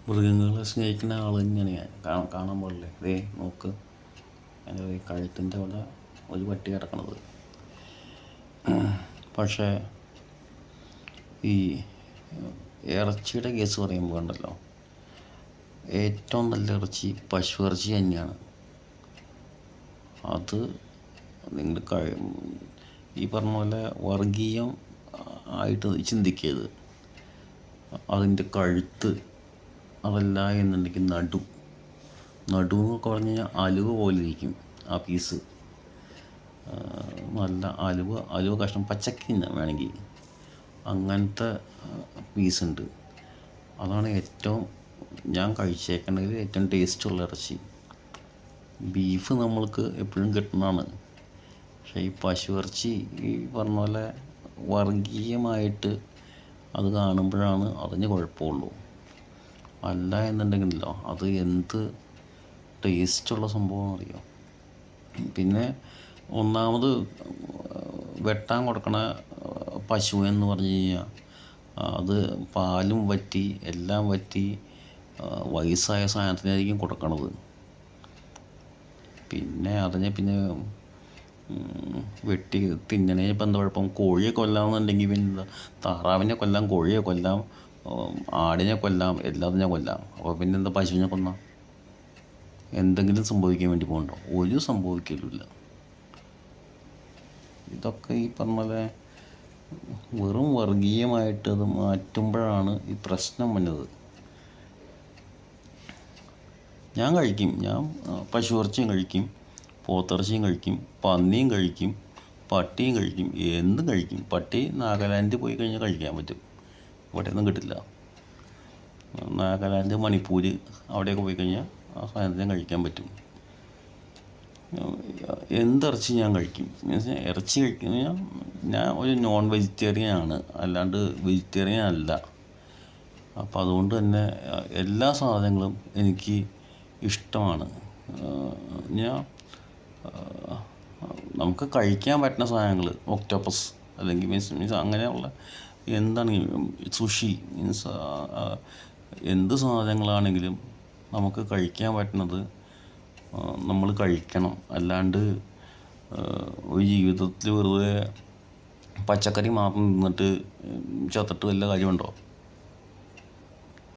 മൃഗങ്ങളെ സ്നേഹിക്കുന്ന ആൾ തന്നെയാണ് ഞാൻ. കാണാൻ പാടില്ലേ, ദേ നോക്ക്, എൻ്റെ കഴുത്തിൻ്റെ അവിടെ ഒരു പട്ടി കിടക്കണത്. പക്ഷേ ഈ ഇറച്ചിയുടെ കേസ് പറയുമ്പോൾ ഉണ്ടല്ലോ, ഏറ്റവും നല്ല ഇറച്ചി പശു ഇറച്ചി തന്നെയാണ്. അത് നിങ്ങൾ ഈ പറഞ്ഞ പോലെ വർഗീയം ആയിട്ട് ചിന്തിക്കരുത്. അതിൻ്റെ കഴുത്ത്, അതല്ല എന്നുണ്ടെങ്കിൽ നടു എന്നൊക്കെ പറഞ്ഞു കഴിഞ്ഞാൽ അലുവ പോലെ ഇരിക്കും ആ പീസ്. നല്ല അലുവ കഷ്ണം പച്ചക്ക് വേണമെങ്കിൽ അങ്ങനത്തെ പീസുണ്ട്. അതാണ് ഏറ്റവും ഞാൻ കഴിച്ചേക്കണതിൽ ഏറ്റവും ടേസ്റ്റുള്ള ഇറച്ചി. ബീഫ് നമ്മൾക്ക് എപ്പോഴും കിട്ടുന്നതാണ്. പക്ഷേ ഈ പശു ഇറച്ചി ഈ പറഞ്ഞ പോലെ വർഗീയമായിട്ട് അത് കാണുമ്പോഴാണ് അതിന് കുഴപ്പമുള്ളൂ. അല്ല എന്നുണ്ടെങ്കിലോ അത് എന്ത് ടേസ്റ്റുള്ള സംഭവം അറിയാം. പിന്നെ ഒന്നാമത് വെട്ടാൻ കൊടുക്കണ പശു എന്ന് പറഞ്ഞു കഴിഞ്ഞാൽ അത് പാലും വറ്റി എല്ലാം വറ്റി വയസ്സായ സാധനത്തിനായിരിക്കും കൊടുക്കണത്. പിന്നെ അതിനെ വെട്ടി തിന്നണേ ഇപ്പം എന്താ കുഴപ്പം? കോഴിയെ കൊല്ലാമെന്നുണ്ടെങ്കിൽ പിന്നെ താറാവിനെ കൊല്ലാം, കോഴിയെ കൊല്ലാം, ആടിനെ കൊല്ലാം, എല്ലാത്തിനെ കൊല്ലാം. അപ്പോൾ പിന്നെ എന്താ പശുവിനെ കൊന്ന എന്തെങ്കിലും സംഭവിക്കാൻ വേണ്ടി പോകുന്നുണ്ടോ? ഒരു സംഭവിക്കലുമില്ല. ഇതൊക്കെ ഈ പറഞ്ഞ പോലെ വെറും വർഗീയമായിട്ട് അത് മാറ്റുമ്പോഴാണ് ഈ പ്രശ്നം വന്നത്. ഞാൻ കഴിക്കും, ഞാൻ പശു ഇറച്ചിയും കഴിക്കും, പോത്തിറച്ചിയും കഴിക്കും, പന്നിയും കഴിക്കും, പട്ടിയും കഴിക്കും, എന്തും കഴിക്കും. പട്ടി നാഗാലാൻഡിൽ പോയി കഴിഞ്ഞാൽ കഴിക്കാൻ പറ്റും, ഇവിടെയൊന്നും കിട്ടില്ല. നാഗാലാൻഡ്, മണിപ്പൂർ അവിടെയൊക്കെ പോയി കഴിഞ്ഞാൽ ആ സാധനത്തിന് കഴിക്കാൻ പറ്റും. എന്തിറച്ചി ഞാൻ കഴിക്കും. മീൻസ് ഇറച്ചി കഴിക്കുന്ന ഞാൻ ഒരു നോൺ വെജിറ്റേറിയൻ ആണ്, അല്ലാണ്ട് വെജിറ്റേറിയൻ അല്ല. അപ്പോൾ അതുകൊണ്ട് തന്നെ എല്ലാ സാധനങ്ങളും എനിക്ക് ഇഷ്ടമാണ്. നമുക്ക് കഴിക്കാൻ പറ്റുന്ന സാധനങ്ങൾ, ഒക്ടോപ്പസ് അല്ലെങ്കിൽ മീൻസ് അങ്ങനെയുള്ള എന്താണ് സുഷി, മീൻസ് എന്ത് സാധനങ്ങളാണെങ്കിലും നമുക്ക് കഴിക്കാൻ പറ്റുന്നത് നമ്മൾ കഴിക്കണം. അല്ലാണ്ട് ഒരു ജീവിതത്തിൽ വെറുതെ പച്ചക്കറി മാത്രം തിന്നിട്ട് ചത്തിട്ട് വല്ല കാര്യമുണ്ടോ?